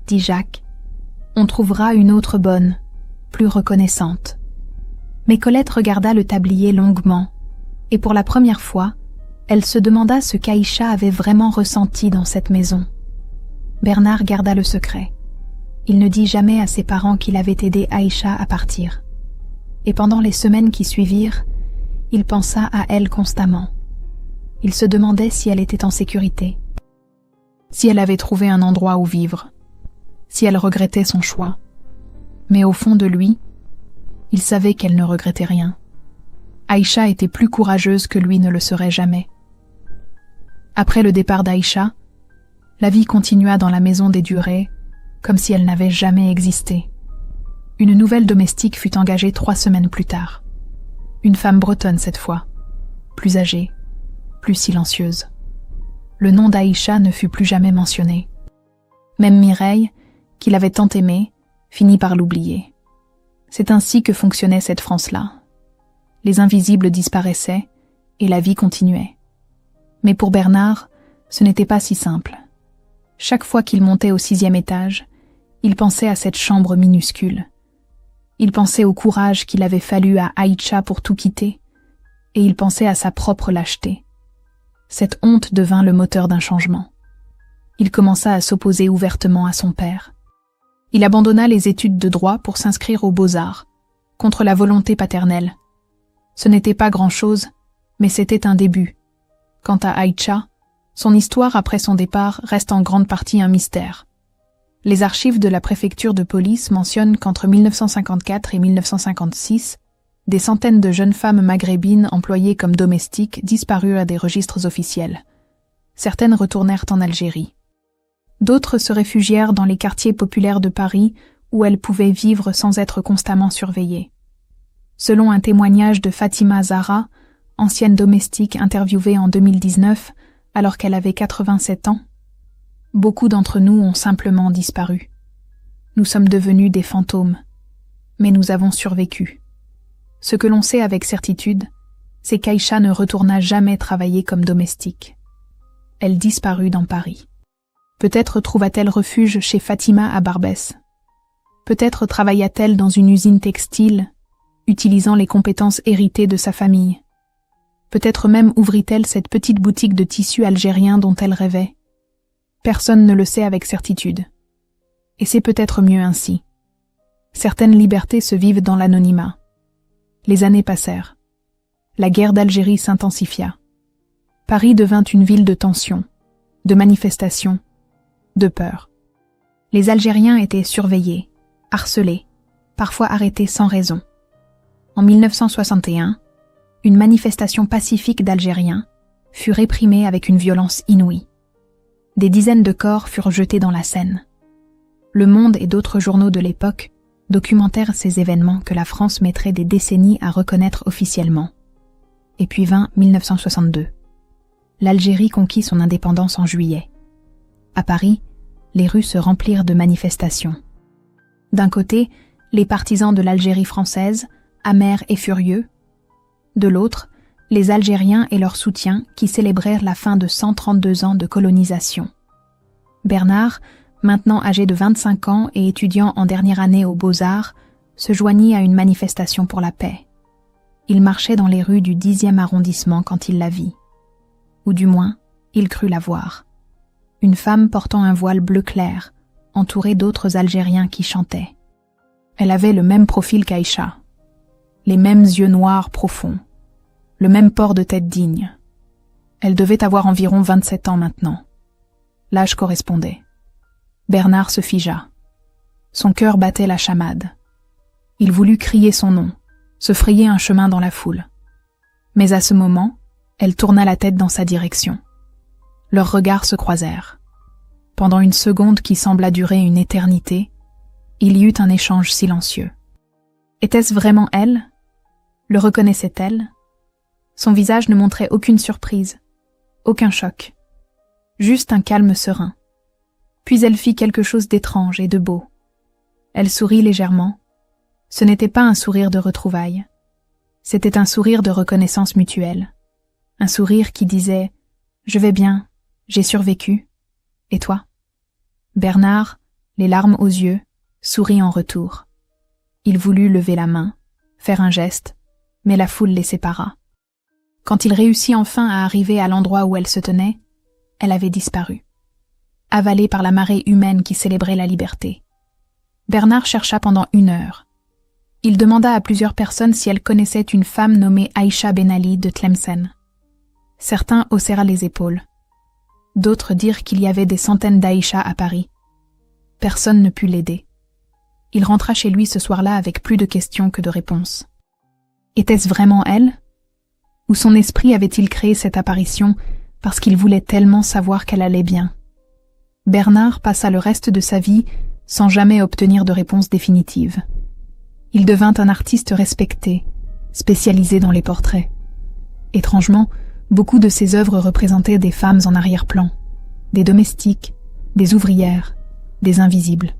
dit Jacques. « On trouvera une autre bonne, plus reconnaissante. » Mais Colette regarda le tablier longuement, et pour la première fois, elle se demanda ce qu'Aïcha avait vraiment ressenti dans cette maison. Bernard garda le secret. Il ne dit jamais à ses parents qu'il avait aidé Aïcha à partir. Et pendant les semaines qui suivirent, il pensa à elle constamment. Il se demandait si elle était en sécurité, si elle avait trouvé un endroit où vivre, si elle regrettait son choix. Mais au fond de lui, il savait qu'elle ne regrettait rien. Aïcha était plus courageuse que lui ne le serait jamais. Après le départ d'Aïcha, la vie continua dans la maison des Duret, comme si elle n'avait jamais existé. Une nouvelle domestique fut engagée 3 semaines plus tard. Une femme bretonne cette fois, plus âgée, plus silencieuse. Le nom d'Aïcha ne fut plus jamais mentionné. Même Mireille, qui l'avait tant aimée, finit par l'oublier. C'est ainsi que fonctionnait cette France-là. Les invisibles disparaissaient et la vie continuait. Mais pour Bernard, ce n'était pas si simple. Chaque fois qu'il montait au 6e étage, il pensait à cette chambre minuscule. Il pensait au courage qu'il avait fallu à Aïcha pour tout quitter, et il pensait à sa propre lâcheté. Cette honte devint le moteur d'un changement. Il commença à s'opposer ouvertement à son père. Il abandonna les études de droit pour s'inscrire aux Beaux-Arts, contre la volonté paternelle. Ce n'était pas grand-chose, mais c'était un début. Quant à Aïcha, son histoire après son départ reste en grande partie un mystère. Les archives de la préfecture de police mentionnent qu'entre 1954 et 1956, des centaines de jeunes femmes maghrébines employées comme domestiques disparurent à des registres officiels. Certaines retournèrent en Algérie. D'autres se réfugièrent dans les quartiers populaires de Paris où elles pouvaient vivre sans être constamment surveillées. Selon un témoignage de Fatima Zahra, ancienne domestique interviewée en 2019 alors qu'elle avait 87 ans, beaucoup d'entre nous ont simplement disparu. Nous sommes devenus des fantômes, mais nous avons survécu. Ce que l'on sait avec certitude, c'est qu'Aïcha ne retourna jamais travailler comme domestique. Elle disparut dans Paris. Peut-être trouva-t-elle refuge chez Fatima à Barbès. Peut-être travailla-t-elle dans une usine textile, utilisant les compétences héritées de sa famille. Peut-être même ouvrit-elle cette petite boutique de tissus algériens dont elle rêvait. Personne ne le sait avec certitude. Et c'est peut-être mieux ainsi. Certaines libertés se vivent dans l'anonymat. Les années passèrent. La guerre d'Algérie s'intensifia. Paris devint une ville de tension, de manifestations, de peur. Les Algériens étaient surveillés, harcelés, parfois arrêtés sans raison. En 1961, une manifestation pacifique d'Algériens fut réprimée avec une violence inouïe. Des dizaines de corps furent jetés dans la Seine. Le Monde et d'autres journaux de l'époque documentèrent ces événements que la France mettrait des décennies à reconnaître officiellement. Et puis vint 1962. L'Algérie conquit son indépendance en juillet. À Paris, les rues se remplirent de manifestations. D'un côté, les partisans de l'Algérie française, amers et furieux. De l'autre, les Algériens et leurs soutiens qui célébrèrent la fin de 132 ans de colonisation. Bernard, maintenant âgé de 25 ans et étudiant en dernière année aux Beaux-Arts, se joignit à une manifestation pour la paix. Il marchait dans les rues du 10e arrondissement quand il la vit. Ou du moins, il crut la voir. Une femme portant un voile bleu clair, entourée d'autres Algériens qui chantaient. Elle avait le même profil qu'Aïcha, les mêmes yeux noirs profonds, le même port de tête digne. Elle devait avoir environ 27 ans maintenant. L'âge correspondait. Bernard se figea. Son cœur battait la chamade. Il voulut crier son nom, se frayer un chemin dans la foule. Mais à ce moment, elle tourna la tête dans sa direction. Leurs regards se croisèrent. Pendant une seconde qui sembla durer une éternité, il y eut un échange silencieux. Était-ce vraiment elle? Le reconnaissait-elle? Son visage ne montrait aucune surprise, aucun choc, juste un calme serein. Puis elle fit quelque chose d'étrange et de beau. Elle sourit légèrement. Ce n'était pas un sourire de retrouvailles. C'était un sourire de reconnaissance mutuelle. Un sourire qui disait « Je vais bien, j'ai survécu. Et toi ?» Bernard, les larmes aux yeux, sourit en retour. Il voulut lever la main, faire un geste, mais la foule les sépara. Quand il réussit enfin à arriver à l'endroit où elle se tenait, elle avait disparu, avalée par la marée humaine qui célébrait la liberté. Bernard chercha pendant 1 heure. Il demanda à plusieurs personnes si elles connaissaient une femme nommée Aïcha Ben Ali de Tlemcen. Certains haussèrent les épaules. D'autres dirent qu'il y avait des centaines d'Aïcha à Paris. Personne ne put l'aider. Il rentra chez lui ce soir-là avec plus de questions que de réponses. Était-ce vraiment elle? Ou son esprit avait-il créé cette apparition parce qu'il voulait tellement savoir qu'elle allait bien? Bernard passa le reste de sa vie sans jamais obtenir de réponse définitive. Il devint un artiste respecté, spécialisé dans les portraits. Étrangement, beaucoup de ses œuvres représentaient des femmes en arrière-plan, des domestiques, des ouvrières, des invisibles.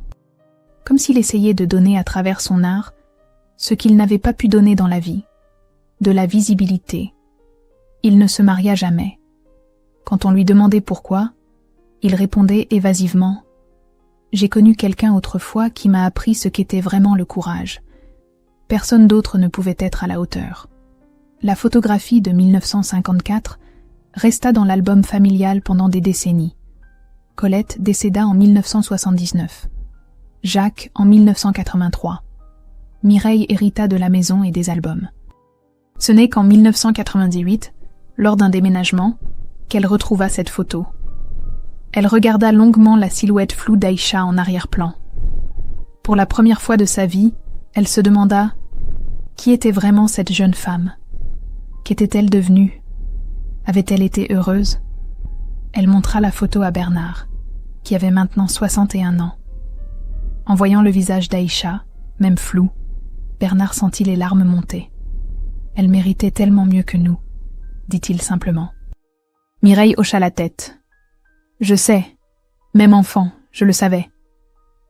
Comme s'il essayait de donner à travers son art ce qu'il n'avait pas pu donner dans la vie, de la visibilité. Il ne se maria jamais. Quand on lui demandait pourquoi, il répondait évasivement « J'ai connu quelqu'un autrefois qui m'a appris ce qu'était vraiment le courage. Personne d'autre ne pouvait être à la hauteur. » La photographie de 1954 resta dans l'album familial pendant des décennies. Colette décéda en 1979. Jacques en 1983. Mireille hérita de la maison et des albums. Ce n'est qu'en 1998, lors d'un déménagement, qu'elle retrouva cette photo. Elle regarda longuement la silhouette floue d'Aïcha en arrière-plan. Pour la première fois de sa vie, elle se demanda qui était vraiment cette jeune femme. Qu'était-elle devenue? Avait-elle été heureuse? Elle montra la photo à Bernard, qui avait maintenant 61 ans. En voyant le visage d'Aïcha, même flou, Bernard sentit les larmes monter. « Elle méritait tellement mieux que nous », dit-il simplement. Mireille hocha la tête. « Je sais, même enfant, je le savais.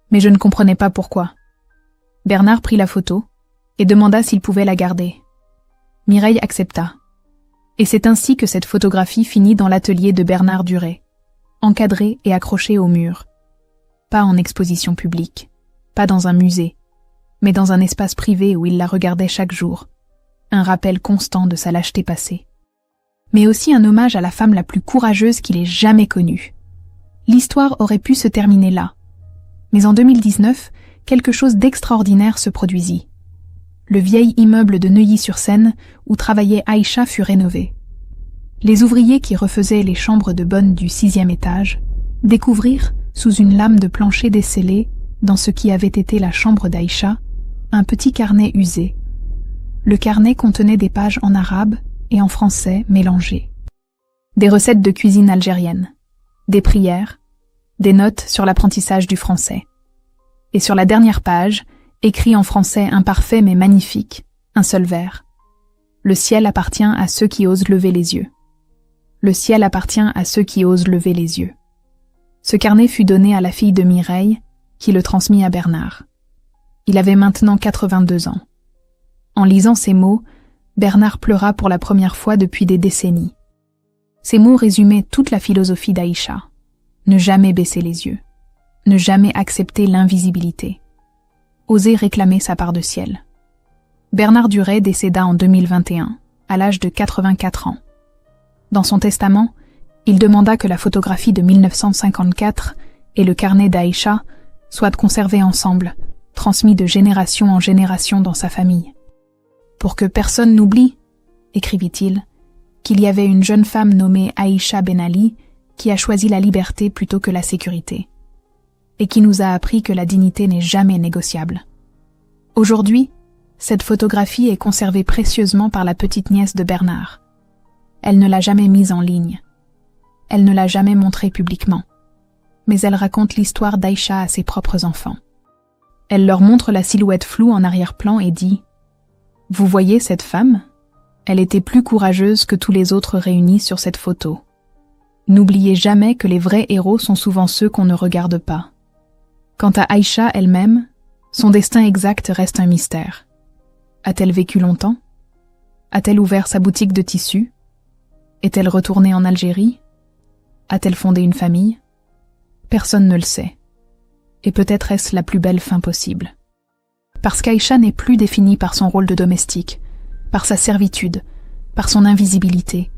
Mais je ne comprenais pas pourquoi. » Bernard prit la photo et demanda s'il pouvait la garder. Mireille accepta. Et c'est ainsi que cette photographie finit dans l'atelier de Bernard Duret, encadrée et accrochée au mur. Pas en exposition publique, pas dans un musée, mais dans un espace privé où il la regardait chaque jour, un rappel constant de sa lâcheté passée. Mais aussi un hommage à la femme la plus courageuse qu'il ait jamais connue. L'histoire aurait pu se terminer là. Mais en 2019, quelque chose d'extraordinaire se produisit. Le vieil immeuble de Neuilly-sur-Seine où travaillait Aïcha fut rénové. Les ouvriers qui refaisaient les chambres de bonne du 6e étage découvrirent, sous une lame de plancher descellée, dans ce qui avait été la chambre d'Aïcha, un petit carnet usé. Le carnet contenait des pages en arabe et en français mélangées. Des recettes de cuisine algérienne, des prières, des notes sur l'apprentissage du français. Et sur la dernière page, écrit en français imparfait mais magnifique, un seul vers. Le ciel appartient à ceux qui osent lever les yeux. Le ciel appartient à ceux qui osent lever les yeux. Ce carnet fut donné à la fille de Mireille, qui le transmit à Bernard. Il avait maintenant 82 ans. En lisant ces mots, Bernard pleura pour la première fois depuis des décennies. Ces mots résumaient toute la philosophie d'Aïcha. Ne jamais baisser les yeux. Ne jamais accepter l'invisibilité. Oser réclamer sa part de ciel. Bernard Duret décéda en 2021, à l'âge de 84 ans. Dans son testament, il demanda que la photographie de 1954 et le carnet d'Aïcha soient conservés ensemble, transmis de génération en génération dans sa famille. Pour que personne n'oublie, écrivit-il, qu'il y avait une jeune femme nommée Aïcha Ben Ali qui a choisi la liberté plutôt que la sécurité, et qui nous a appris que la dignité n'est jamais négociable. Aujourd'hui, cette photographie est conservée précieusement par la petite nièce de Bernard. Elle ne l'a jamais mise en ligne. Elle ne l'a jamais montrée publiquement. Mais elle raconte l'histoire d'Aïcha à ses propres enfants. Elle leur montre la silhouette floue en arrière-plan et dit « Vous voyez cette femme ? Elle était plus courageuse que tous les autres réunis sur cette photo. N'oubliez jamais que les vrais héros sont souvent ceux qu'on ne regarde pas. Quant à Aïcha elle-même, son destin exact reste un mystère. A-t-elle vécu longtemps? A-t-elle ouvert sa boutique de tissus? Est-elle retournée en Algérie? A-t-elle fondé une famille? Personne ne le sait. Et peut-être est-ce la plus belle fin possible. Parce qu'Aïcha n'est plus définie par son rôle de domestique, par sa servitude, par son invisibilité.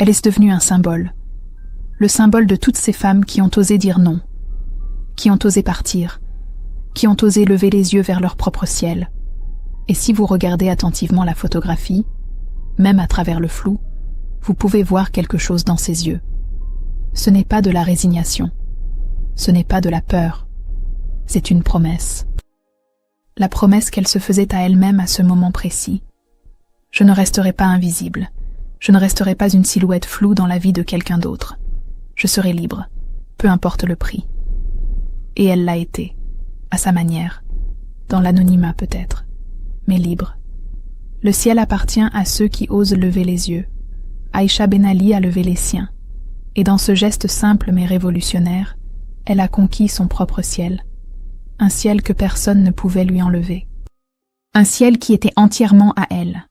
Elle est devenue un symbole. Le symbole de toutes ces femmes qui ont osé dire non, qui ont osé partir, qui ont osé lever les yeux vers leur propre ciel. Et si vous regardez attentivement la photographie, même à travers le flou, vous pouvez voir quelque chose dans ses yeux. Ce n'est pas de la résignation. Ce n'est pas de la peur. C'est une promesse. La promesse qu'elle se faisait à elle-même à ce moment précis. Je ne resterai pas invisible. Je ne resterai pas une silhouette floue dans la vie de quelqu'un d'autre. Je serai libre, peu importe le prix. Et elle l'a été, à sa manière, dans l'anonymat peut-être, mais libre. Le ciel appartient à ceux qui osent lever les yeux. Aïcha Ben Ali a levé les siens, et dans ce geste simple mais révolutionnaire, elle a conquis son propre ciel, un ciel que personne ne pouvait lui enlever. Un ciel qui était entièrement à elle.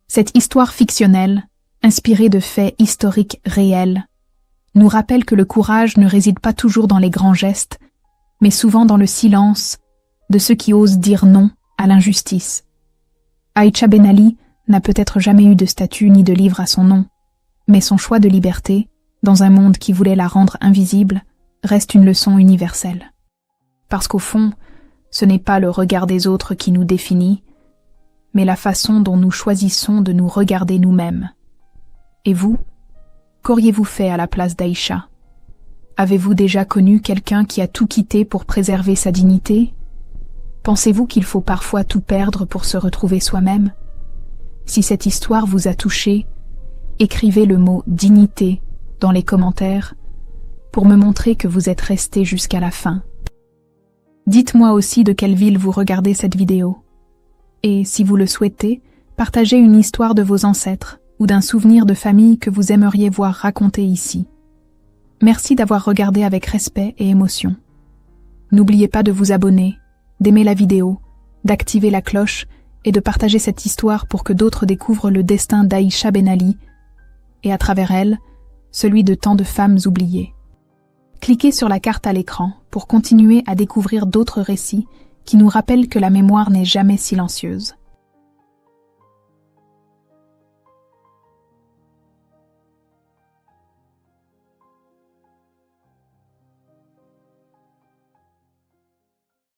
Cette histoire fictionnelle, inspirée de faits historiques réels, nous rappelle que le courage ne réside pas toujours dans les grands gestes, mais souvent dans le silence de ceux qui osent dire non à l'injustice. Aïcha Ben Ali n'a peut-être jamais eu de statue ni de livre à son nom, mais son choix de liberté, dans un monde qui voulait la rendre invisible, reste une leçon universelle. Parce qu'au fond, ce n'est pas le regard des autres qui nous définit, mais la façon dont nous choisissons de nous regarder nous-mêmes. Et vous, qu'auriez-vous fait à la place d'Aïcha? Avez-vous déjà connu quelqu'un qui a tout quitté pour préserver sa dignité? Pensez-vous qu'il faut parfois tout perdre pour se retrouver soi-même? Si cette histoire vous a touché, écrivez le mot « dignité » dans les commentaires pour me montrer que vous êtes resté jusqu'à la fin. Dites-moi aussi de quelle ville vous regardez cette vidéo. Et, si vous le souhaitez, partagez une histoire de vos ancêtres ou d'un souvenir de famille que vous aimeriez voir raconté ici. Merci d'avoir regardé avec respect et émotion. N'oubliez pas de vous abonner, d'aimer la vidéo, d'activer la cloche et de partager cette histoire pour que d'autres découvrent le destin d'Aïcha Ben Ali et à travers elle, celui de tant de femmes oubliées. Cliquez sur la carte à l'écran pour continuer à découvrir d'autres récits qui nous rappellent que la mémoire n'est jamais silencieuse.